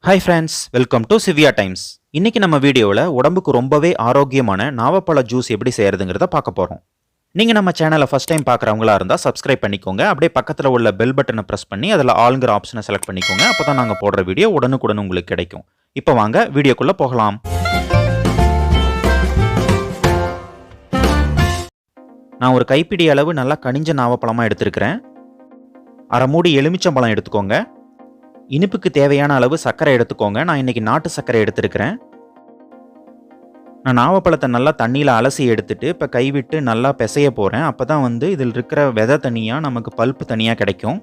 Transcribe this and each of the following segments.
Hi friends, welcome to Shivya Times. இன்னைக்கு நம்ம வீடியோவில் உடம்புக்கு ரொம்பவே ஆரோக்கியமான நாவப்பழ ஜூஸ் எப்படி செய்யறதுங்கிறத பார்க்க போறோம். நீங்க நம்ம சேனலை ஃபர்ஸ்ட் டைம் பார்க்குறவங்களா இருந்தா சப்ஸ்கிரைப் பண்ணிக்கோங்க. அப்படியே பக்கத்தில் உள்ள பெல் பட்டனை பிரஸ் பண்ணி அதில் ஆல்ங்கிற ஆப்ஷனை செலக்ட் பண்ணிக்கோங்க. அப்பதான் நாங்கள் போடுற வீடியோ உடனுக்குடன் உங்களுக்கு கிடைக்கும். இப்போ வாங்க வீடியோக்குள்ள போகலாம். நான் ஒரு கைப்பிடி அளவு நல்லா கனிஞ்ச நாவப்பழமா எடுத்திருக்கிறேன். அரை மூடி எலுமிச்சம்பழம் எடுத்துக்கோங்க. இனிப்புக்கு தேவையான அளவு சர்க்கரை எடுத்துக்கோங்க. நான் இன்னைக்கு நாட்டு சர்க்கரை எடுத்துருக்கிறேன். நான் நாவப்பழத்தை நல்லா தண்ணியில் அலசி எடுத்துட்டு இப்போ கைவிட்டு நல்லா பிசைய போகிறேன். அப்போ தான் இதில் இருக்கிற விதை தனியாக நமக்கு பல்ப்பு தனியாக கிடைக்கும்.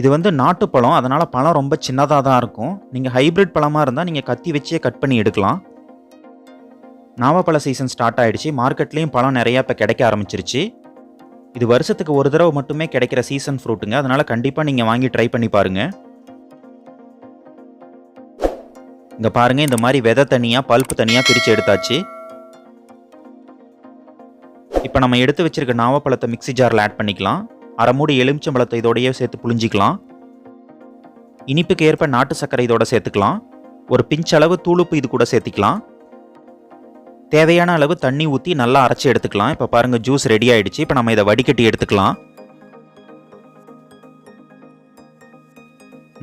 இது நாட்டுப்பழம், அதனால் பழம் ரொம்ப சின்னதாக தான் இருக்கும். நீங்கள் ஹைப்ரிட் பழமாக இருந்தால் நீங்கள் கத்தி வச்சே கட் பண்ணி எடுக்கலாம். நாவப்பழ சீசன் ஸ்டார்ட் ஆகிடுச்சு. மார்க்கெட்லேயும் பழம் நிறையா இப்போ கிடைக்க ஆரம்பிச்சிருச்சு. இது வருஷத்துக்கு ஒரு தடவை மட்டுமே கிடைக்கிற சீசன் ஃப்ரூட்டுங்க. அதனால் கண்டிப்பாக நீங்கள் வாங்கி ட்ரை பண்ணி பாருங்கள். இங்கே பாருங்கள், இந்த மாதிரி விதை தனியாக பல்ப்பு தனியாக பிரித்து எடுத்தாச்சு. இப்போ நம்ம எடுத்து வச்சிருக்க நாவப்பழத்தை மிக்ஸி ஜாரில் ஆட் பண்ணிக்கலாம். அரை மூடி எலுமிச்சம்பழத்தை இதோடையே சேர்த்து புழிஞ்சிக்கலாம். இனிப்புக்கு ஏற்ப நாட்டு சர்க்கரை இதோட சேர்த்துக்கலாம். ஒரு பிஞ்ச் அளவு தூளுப்பு இது கூட சேர்த்திக்கலாம். தேவையான அளவு தண்ணி ஊற்றி நல்லா அரைச்சி எடுத்துக்கலாம். இப்போ பாருங்கள், ஜூஸ் ரெடி ஆகிடுச்சு. இப்போ நம்ம இதை வடிகட்டி எடுத்துக்கலாம்.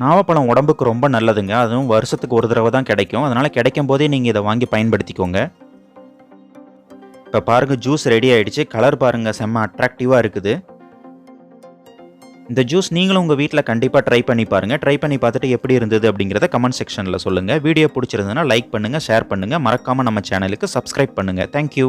நாவப்பழம் உடம்புக்கு ரொம்ப நல்லதுங்க. அதுவும் வருஷத்துக்கு ஒரு தடவை தான் கிடைக்கும். அதனால் கிடைக்கும் போதே நீங்கள் இதை வாங்கி பயன்படுத்திக்கோங்க. இப்போ பாருங்கள், ஜூஸ் ரெடி ஆகிடுச்சு. கலர் பாருங்கள், செம்ம அட்ராக்டிவாக இருக்குது. இந்த ஜூஸ் நீங்களும் உங்கள் வீட்டில் கண்டிப்பாக ட்ரை பண்ணி பாருங்கள். ட்ரை பண்ணி பார்த்துட்டு எப்படி இருந்தது அப்படிங்கிறத கமெண்ட் செக்ஷனில் சொல்லுங்கள். வீடியோ பிடிச்சிருந்ததுன்னா லைக் பண்ணுங்கள், ஷேர் பண்ணுங்கள். மறக்காமல் நம்ம சேனலுக்கு சப்ஸ்கிரைப் பண்ணுங்கள். தேங்க்யூ.